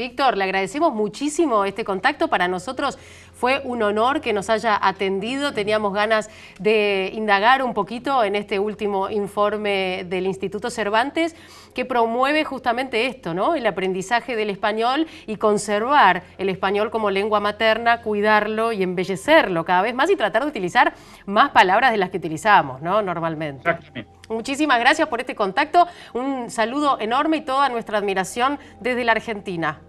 Víctor, le agradecemos muchísimo este contacto. Para nosotros fue un honor que nos haya atendido. Teníamos ganas de indagar un poquito en este último informe del Instituto Cervantes, que promueve justamente esto, ¿no? El aprendizaje del español y conservar el español como lengua materna, cuidarlo y embellecerlo cada vez más y tratar de utilizar más palabras de las que utilizamos, ¿no? Normalmente. Exactamente. Muchísimas gracias por este contacto. Un saludo enorme y toda nuestra admiración desde la Argentina.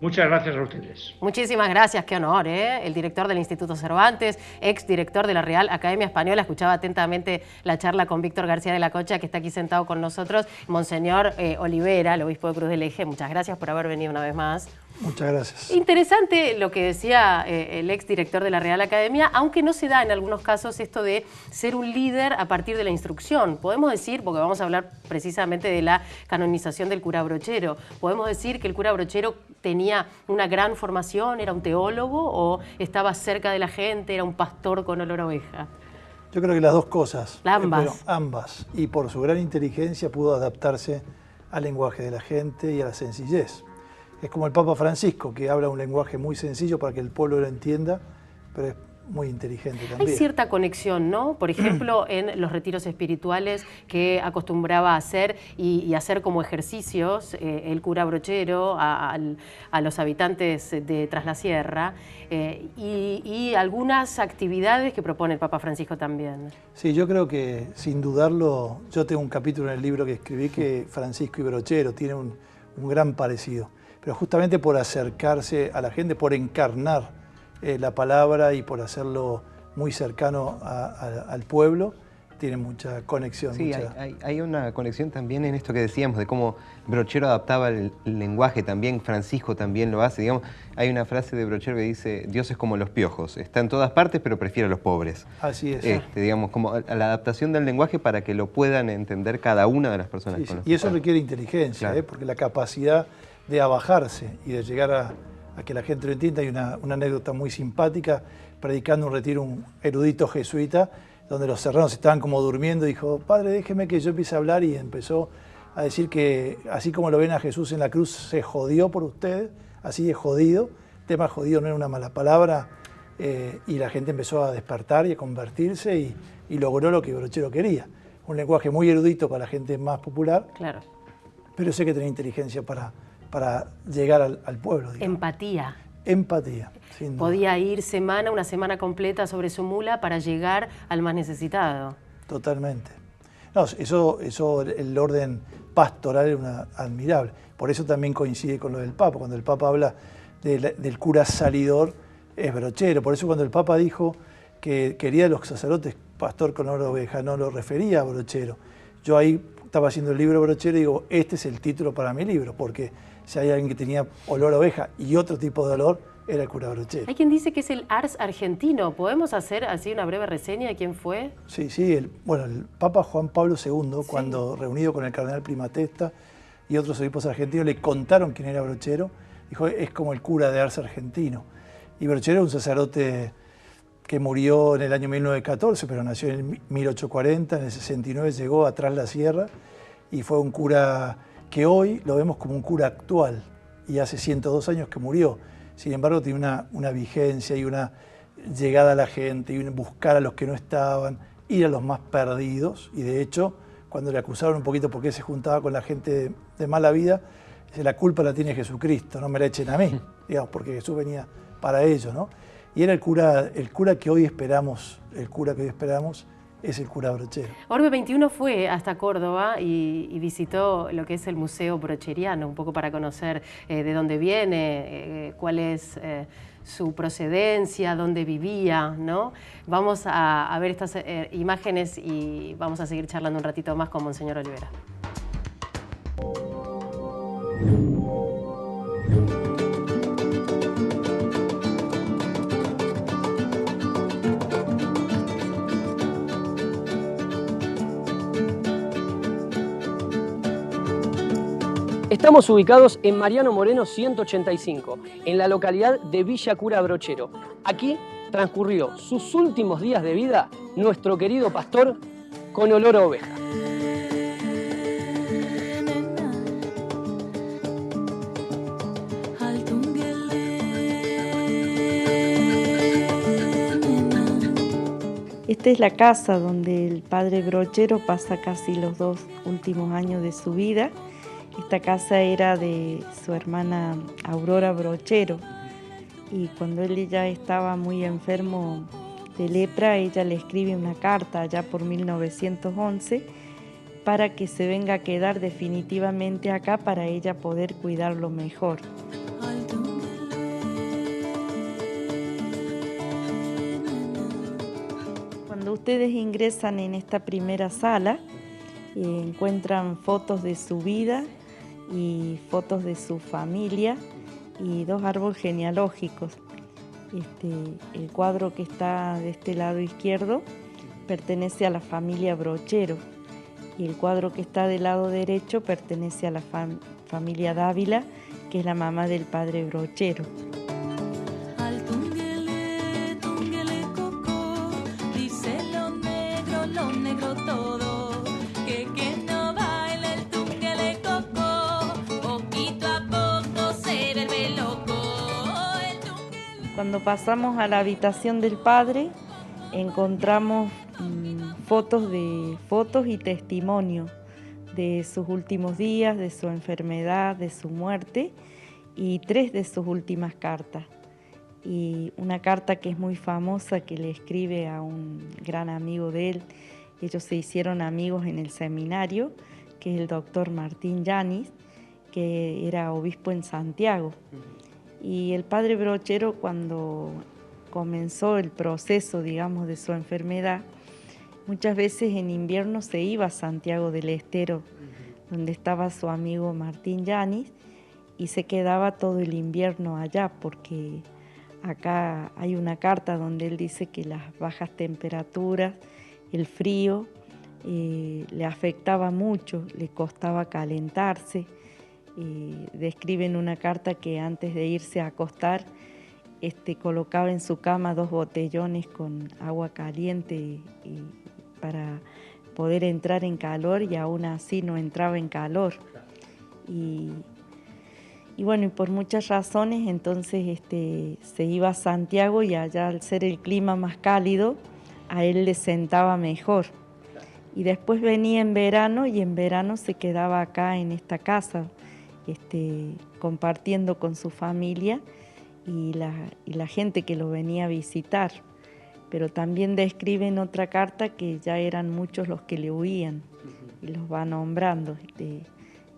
Muchas gracias a ustedes. Muchísimas gracias, qué honor, ¿eh? El director del Instituto Cervantes, ex director de la Real Academia Española, escuchaba atentamente la charla con Víctor García de la Concha, que está aquí sentado con nosotros, Monseñor Olivera, el obispo de Cruz del Eje. Muchas gracias por haber venido una vez más. Muchas gracias. Interesante lo que decía el ex director de la Real Academia, aunque no se da en algunos casos esto de ser un líder a partir de la instrucción. Podemos decir, porque vamos a hablar precisamente de la canonización del cura Brochero, podemos decir que el cura Brochero tenía una gran formación, era un teólogo o estaba cerca de la gente, era un pastor con olor a oveja. Yo creo que las dos cosas. Ambas. Pero ambas. Y por su gran inteligencia pudo adaptarse al lenguaje de la gente y a la sencillez. Es como el Papa Francisco, que habla un lenguaje muy sencillo para que el pueblo lo entienda, pero es muy inteligente también. Hay cierta conexión, ¿no? Por ejemplo, en los retiros espirituales que acostumbraba a hacer y hacer como ejercicios el cura Brochero a los habitantes de Tras la Sierra y algunas actividades que propone el Papa Francisco también. Sí, yo creo que sin dudarlo, yo tengo un capítulo en el libro que escribí que Francisco y Brochero tienen un gran parecido. Pero justamente por acercarse a la gente, por encarnar la palabra y por hacerlo muy cercano al pueblo, tiene mucha conexión. Sí, hay una conexión también en esto que decíamos, de cómo Brochero adaptaba el lenguaje también, Francisco también lo hace. Digamos, hay una frase de Brochero que dice, Dios es como los piojos, está en todas partes pero prefiere a los pobres. Así es. Digamos, como a la adaptación del lenguaje para que lo puedan entender cada una de las personas. Sí, sí. Y eso requiere inteligencia, claro. Porque la capacidad de abajarse y de llegar a que la gente lo entienda. Hay una anécdota muy simpática, predicando un retiro un erudito jesuita, donde los serranos estaban como durmiendo, dijo, padre, déjeme que yo empiece a hablar, y empezó a decir que así como lo ven a Jesús en la cruz, se jodió por ustedes, así de jodido, el tema jodido no era una mala palabra, y la gente empezó a despertar y a convertirse y logró lo que Brochero quería. Un lenguaje muy erudito para la gente más popular, claro, pero sé que tenía inteligencia para llegar al pueblo. Digamos. Empatía. Empatía, sin duda. Podía ir una semana completa sobre su mula para llegar al más necesitado. Totalmente. No, eso el orden pastoral era admirable. Por eso también coincide con lo del Papa. Cuando el Papa habla del cura salidor, es Brochero. Por eso cuando el Papa dijo que quería a los sacerdotes pastor con olor a oveja, no lo refería a Brochero. Yo ahí estaba haciendo el libro Brochero y digo, este es el título para mi libro, porque si hay alguien que tenía olor a oveja y otro tipo de olor, era el cura Brochero. Hay quien dice que es el ars argentino. ¿Podemos hacer así una breve reseña de quién fue? Sí, sí. El Papa Juan Pablo II, sí, cuando reunido con el cardenal Primatesta y otros obispos argentinos, le contaron quién era Brochero, dijo, es como el cura de ars argentino. Y Brochero era un sacerdote que murió en el año 1914, pero nació en el 1840, en el 69 llegó a Tras la Sierra y fue un cura que hoy lo vemos como un cura actual, y hace 102 años que murió. Sin embargo, tiene una vigencia y una llegada a la gente, y buscar a los que no estaban, ir a los más perdidos. Y de hecho, cuando le acusaron un poquito porque se juntaba con la gente de mala vida, dice, la culpa la tiene Jesucristo, no me la echen a mí, digamos, porque Jesús venía para ello, ¿no? Y era el cura que hoy esperamos, es el cura Brochero. Orbe 21 fue hasta Córdoba y visitó lo que es el Museo Brocheriano, un poco para conocer de dónde viene, cuál es su procedencia, dónde vivía, ¿no? Vamos a ver estas imágenes y vamos a seguir charlando un ratito más con Monseñor Olivera. Estamos ubicados en Mariano Moreno 185, en la localidad de Villa Cura Brochero. Aquí transcurrió sus últimos días de vida nuestro querido pastor con olor a oveja. Esta es la casa donde el padre Brochero pasa casi los 2 últimos años de su vida. Esta casa era de su hermana Aurora Brochero, y cuando él ya estaba muy enfermo de lepra, ella le escribe una carta allá por 1911 para que se venga a quedar definitivamente acá para ella poder cuidarlo mejor. Cuando ustedes ingresan en esta primera sala, encuentran fotos de su vida y fotos de su familia y 2 árboles genealógicos. El cuadro que está de este lado izquierdo pertenece a la familia Brochero y el cuadro que está del lado derecho pertenece a la familia Dávila, que es la mamá del padre Brochero. Cuando pasamos a la habitación del padre, encontramos fotos y testimonios de sus últimos días, de su enfermedad, de su muerte, y 3 de sus últimas cartas. Y una carta que es muy famosa, que le escribe a un gran amigo de él. Ellos se hicieron amigos en el seminario, que es el doctor Martín Yanis, que era obispo en Santiago. Y el padre Brochero, cuando comenzó el proceso, digamos, de su enfermedad, muchas veces en invierno se iba a Santiago del Estero, donde estaba su amigo Martín Yanis, y se quedaba todo el invierno allá, porque acá hay una carta donde él dice que las bajas temperaturas, el frío, le afectaba mucho, le costaba calentarse. Describe en una carta que antes de irse a acostar, colocaba en su cama 2 botellones con agua caliente para poder entrar en calor, y aún así no entraba en calor. Y bueno, y por muchas razones entonces se iba a Santiago, y allá, al ser el clima más cálido, a él le sentaba mejor. Y después venía en verano, y en verano se quedaba acá en esta casa, compartiendo con su familia y la gente que lo venía a visitar. Pero también describe en otra carta que ya eran muchos los que le huían, y los va nombrando,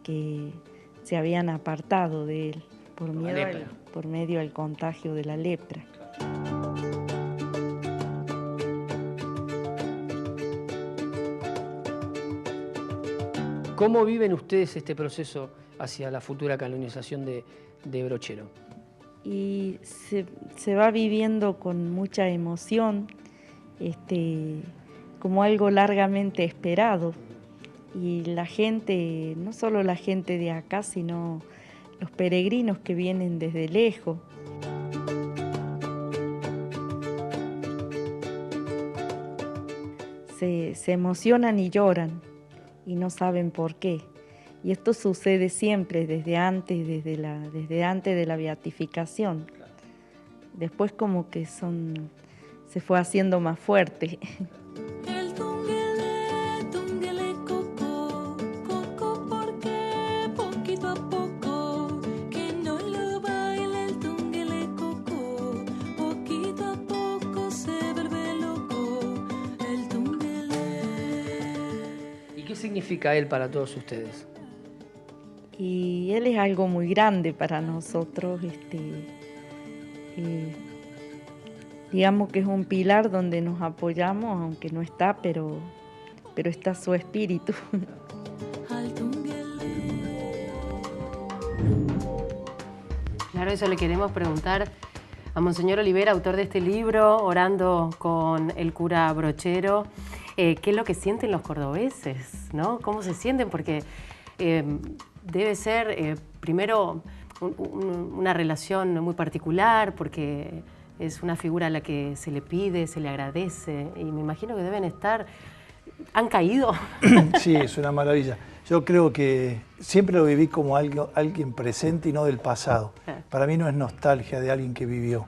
que se habían apartado de él por medio del contagio de la lepra. ¿Cómo viven ustedes este proceso hacia la futura canonización de Brochero? Y se va viviendo con mucha emoción, como algo largamente esperado. Y la gente, no solo la gente de acá, sino los peregrinos que vienen desde lejos. Se emocionan y lloran, y no saben por qué. Y esto sucede siempre, desde antes de la beatificación. Después como que se fue haciendo más fuerte. ¿Qué significa él para todos ustedes? Y él es algo muy grande para nosotros, digamos que es un pilar donde nos apoyamos, aunque no está, pero está su espíritu. Claro, eso le queremos preguntar a Monseñor Olivera, autor de este libro, Orando con el cura Brochero. ¿Qué es lo que sienten los cordobeses, ¿no? ¿Cómo se sienten? Porque debe ser, primero, una relación muy particular, porque es una figura a la que se le pide, se le agradece, y me imagino que deben estar... ¿Han caído? Sí, es una maravilla. Yo creo que siempre lo viví como alguien presente y no del pasado. Para mí no es nostalgia de alguien que vivió.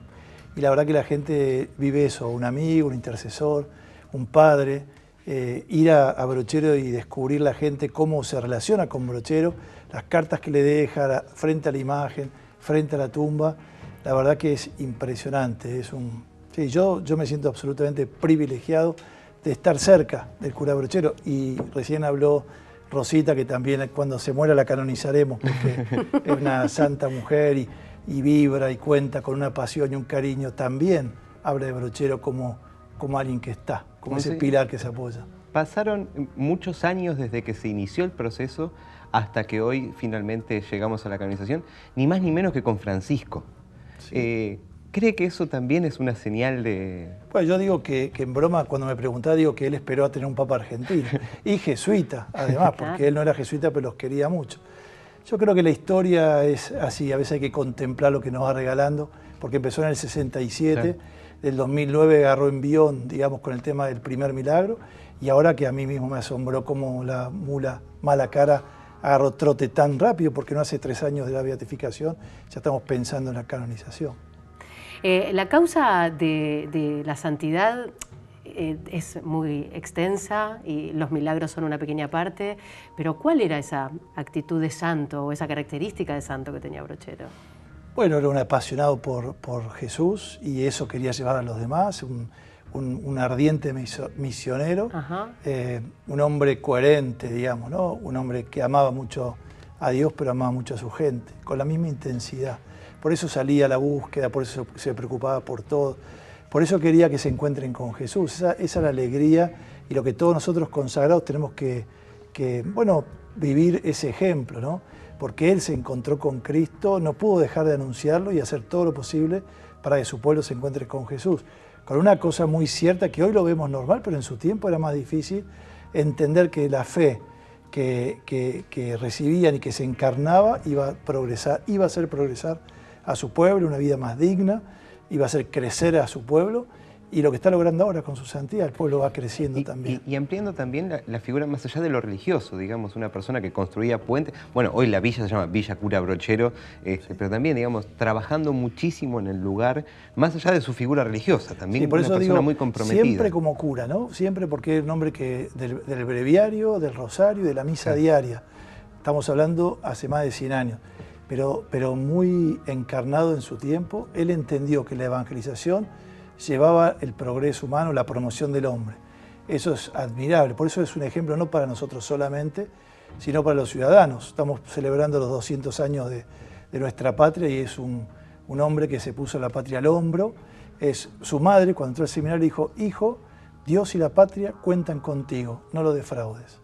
Y la verdad que la gente vive eso, un amigo, un intercesor, un padre, ir a Brochero y descubrir la gente cómo se relaciona con Brochero, las cartas que le deja frente a la imagen, frente a la tumba, la verdad que es impresionante. Sí, yo me siento absolutamente privilegiado de estar cerca del cura Brochero, y recién habló Rosita que también cuando se muera la canonizaremos, porque es una santa mujer y vibra y cuenta con una pasión y un cariño. También habla de Brochero como alguien que está, como ese pilar que se apoya. Pasaron muchos años desde que se inició el proceso hasta que hoy finalmente llegamos a la canonización, ni más ni menos que con Francisco. Sí. ¿Cree que eso también es una señal de...? Pues yo digo que en broma, cuando me preguntaba, digo que él esperó a tener un papa argentino y jesuita, además, porque él no era jesuita, pero los quería mucho. Yo creo que la historia es así, a veces hay que contemplar lo que nos va regalando, porque empezó en el 67, claro. Del 2009 agarró envión, digamos, con el tema del primer milagro, y ahora que a mí mismo me asombró cómo la mula mala cara agarró trote tan rápido, porque no hace 3 años de la beatificación, ya estamos pensando en la canonización. La causa de la santidad es muy extensa y los milagros son una pequeña parte, pero ¿cuál era esa actitud de santo o esa característica de santo que tenía Brochero? Bueno, era un apasionado por Jesús y eso quería llevar a los demás, un ardiente misionero, un hombre coherente, digamos, ¿no? Un hombre que amaba mucho a Dios, pero amaba mucho a su gente, con la misma intensidad. Por eso salía a la búsqueda, por eso se preocupaba por todo, por eso quería que se encuentren con Jesús. Esa es la alegría y lo que todos nosotros consagrados tenemos que vivir ese ejemplo, ¿no? Porque él se encontró con Cristo, no pudo dejar de anunciarlo y hacer todo lo posible para que su pueblo se encuentre con Jesús. Con una cosa muy cierta que hoy lo vemos normal, pero en su tiempo era más difícil entender que la fe que recibían y que se encarnaba iba a progresar, iba a hacer progresar a su pueblo, una vida más digna, iba a hacer crecer a su pueblo, y lo que está logrando ahora con su santidad, el pueblo va creciendo también. Y ampliando también la figura más allá de lo religioso, digamos, una persona que construía puentes. Bueno, hoy la villa se llama Villa Cura Brochero, pero también, digamos, trabajando muchísimo en el lugar, más allá de su figura religiosa, también sí, por una eso persona digo, muy comprometida. Siempre como cura, ¿no? Siempre porque es el nombre del breviario, del rosario, de la misa diaria. Estamos hablando hace más de 100 años. Pero muy encarnado en su tiempo, él entendió que la evangelización llevaba el progreso humano, la promoción del hombre. Eso es admirable, por eso es un ejemplo no para nosotros solamente, sino para los ciudadanos. Estamos celebrando los 200 años de nuestra patria y es un hombre que se puso la patria al hombro. Su madre, cuando entró al seminario, dijo: hijo, Dios y la patria cuentan contigo, no lo defraudes.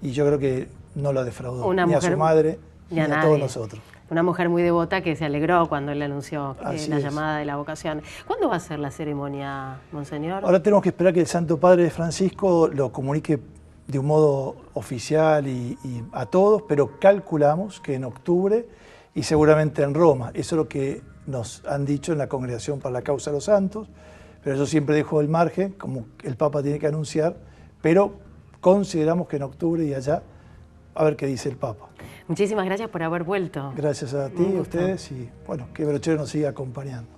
Y yo creo que no lo defraudó, ni a su madre, ni a todos nosotros. Una mujer muy devota que se alegró cuando él anunció la llamada de la vocación. ¿Cuándo va a ser la ceremonia, Monseñor? Ahora tenemos que esperar que el Santo Padre Francisco lo comunique de un modo oficial y a todos, pero calculamos que en octubre y seguramente en Roma. Eso es lo que nos han dicho en la Congregación para la Causa de los Santos, pero yo siempre dejo el margen, como el Papa tiene que anunciar, pero consideramos que en octubre y allá, a ver qué dice el Papa. Muchísimas gracias por haber vuelto. Gracias a ti, a ustedes, y bueno, que Brochero nos siga acompañando.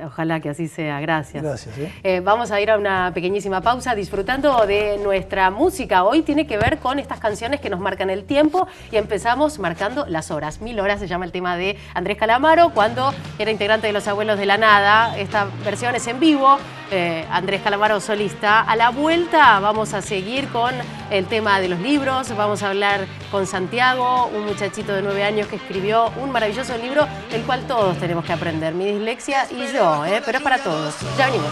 Ojalá que así sea, gracias. Gracias. Vamos a ir a una pequeñísima pausa disfrutando de nuestra música. Hoy tiene que ver con estas canciones que nos marcan el tiempo y empezamos marcando las horas. 1000 horas se llama el tema de Andrés Calamaro cuando era integrante de Los Abuelos de la Nada. Esta versión es en vivo, Andrés Calamaro solista. A la vuelta vamos a seguir con el tema de los libros, vamos a hablar con Santiago, un muchachito de 9 años que escribió un maravilloso libro del cual todos tenemos que aprender, Mi dislexia y yo, pero es para todos. Ya venimos.